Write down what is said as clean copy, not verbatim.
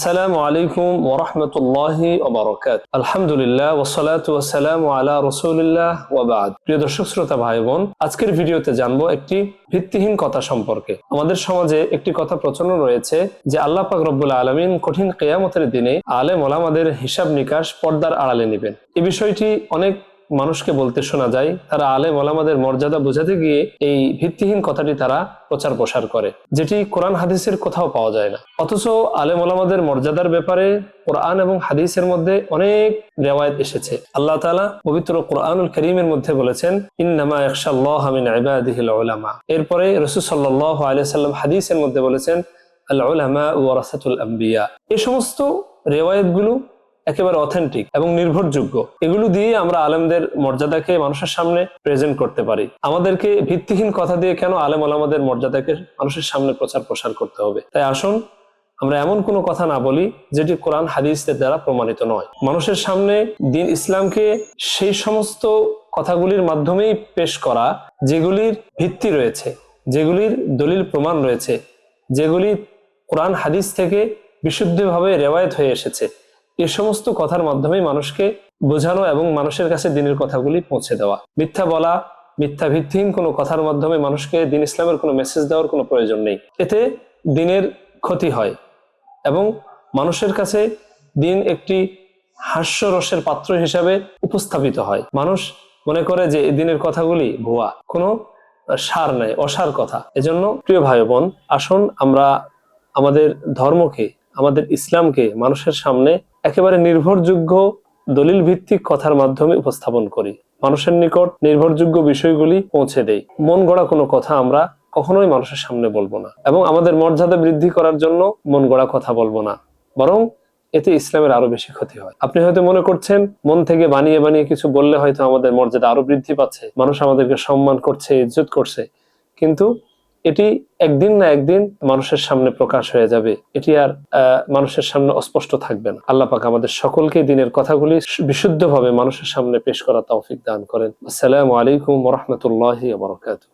আসসালামু আলাইকুম ওয়া রাহমাতুল্লাহি ওয়া বারাকাতুহু। আলহামদুলিল্লাহ ওয়াসসালাতু ওয়াসসালামু আলা রাসূলিল্লাহ ওয়া বা'দ। প্রিয় দর্শক শ্রোতা ভাই বোন, আজকের ভিডিওতে জানবো একটি ভিত্তিহীন কথা সম্পর্কে। আমাদের সমাজে একটি কথা প্রচলন রয়েছে যে আল্লাহ পাক রব্বুল আলামিন কঠিন কিয়ামতের দিনে আলেম ওলামাদের হিসাব নিকাশ পর্দার আড়ালে নেবেন। এই বিষয়টি অনেক মানুষকে বলতে শোনা যায়। তারা আলেম ওলামাদের মর্যাদা বোঝাতে গিয়ে এই ভিত্তিহীন কথাটি তারা প্রচার প্রসার করে, যেটি কোরআন হাদিসের কোথাও পাওয়া যায় না। অথচ আলেম ওলামাদের মর্যাদার ব্যাপারে কোরআন এবং হাদিসের মধ্যে অনেক রিওয়ায়াত এসেছে। আল্লাহ তাআলা পবিত্র কোরআনুল কারীমের মধ্যে বলেছেন, ইন্নামা ইয়াখশাল্লাহা মিন ইবাদিহিল উলামা। এরপরে রাসূল সাল্লাল্লাহু আলাইহি ওয়াসাল্লাম হাদিসের মধ্যে বলেছেন, আল উলামা ওয়ারাসাতুল আম্বিয়া। এই সমস্ত রিওয়ায়াতগুলো একেবারে অথেন্টিক এবং নির্ভরযোগ্য। এগুলো দিয়ে আমরা আলেমদের মর্যাদাকে মানুষের সামনে প্রেজেন্ট করতে পারি। আমাদেরকে ভিত্তিহীন কথা দিয়ে কেন আলেম ওলামাদের মর্যাদাকে মানুষের সামনে প্রচার প্রসার করতে হবে? তাই আসুন আমরা এমন কোনো কথা না বলি যেটি কোরআন হাদিসের দ্বারা প্রমাণিত নয়। মানুষের সামনে দ্বীন ইসলামকে সেই সমস্ত কথাগুলির মাধ্যমেই পেশ করা যেগুলির ভিত্তি রয়েছে, যেগুলির দলিল প্রমাণ রয়েছে, যেগুলি কোরআন হাদিস থেকে বিশুদ্ধভাবে রিওয়ায়াত হয়ে এসেছে। এই সমস্ত কথার মাধ্যমে মানুষকে বোঝানো এবং মানুষের কাছে দ্বীনের কথাগুলি পৌঁছে দেওয়া। মিথ্যা বলা, মিথ্যা ভিত্তিহীন কোনো কথার মাধ্যমে মানুষকে দ্বীন ইসলামের কোনো মেসেজ দেওয়ার কোনো প্রয়োজন নেই। এতে দ্বীনের ক্ষতি হয় এবং মানুষের কাছে দ্বীন একটি হাস্যরসের পাত্র হিসাবে উপস্থাপিত হয়। মানুষ মনে করে যে এই দ্বীনের কথাগুলি ভুয়া, কোনো সার নেই, অসার কথা। এজন্য প্রিয় ভাই বোন, আসুন আমরা আমাদের ধর্মকে, আমাদের ইসলামকে মানুষের সামনে একেবারে নির্ভরযোগ্য দলিল ভিত্তিক কথার মাধ্যমে উপস্থাপন করি। মানুষের নিকট নির্ভরযোগ্য বিষয়গুলি পৌঁছে দেই। মন গড়া কোনো কথা আমরা কখনোই মানুষের সামনে বলবো না এবং আমাদের মর্যাদা বৃদ্ধি করার জন্য মন গড়া কথা বলবো না, বরং এতে ইসলামের আরো বেশি ক্ষতি হয়। আপনি হয়তো মনে করছেন মন থেকে বানিয়ে বানিয়ে কিছু বললে হয়তো আমাদের মর্যাদা আরো বৃদ্ধি পাচ্ছে, মানুষ আমাদেরকে সম্মান করছে, ইজ্জত করছে, কিন্তু এটি একদিন না একদিন মানুষের সামনে প্রকাশ হয়ে যাবে। এটি আর মানুষের সামনে অস্পষ্ট থাকবে না। আল্লাহ পাক আমাদের সকলকে দ্বীনের কথাগুলি বিশুদ্ধভাবে মানুষের সামনে পেশ করা তৌফিক দান করেন। আসসালামু আলাইকুম ওয়া রাহমাতুল্লাহি ওয়া বারাকাতুহু।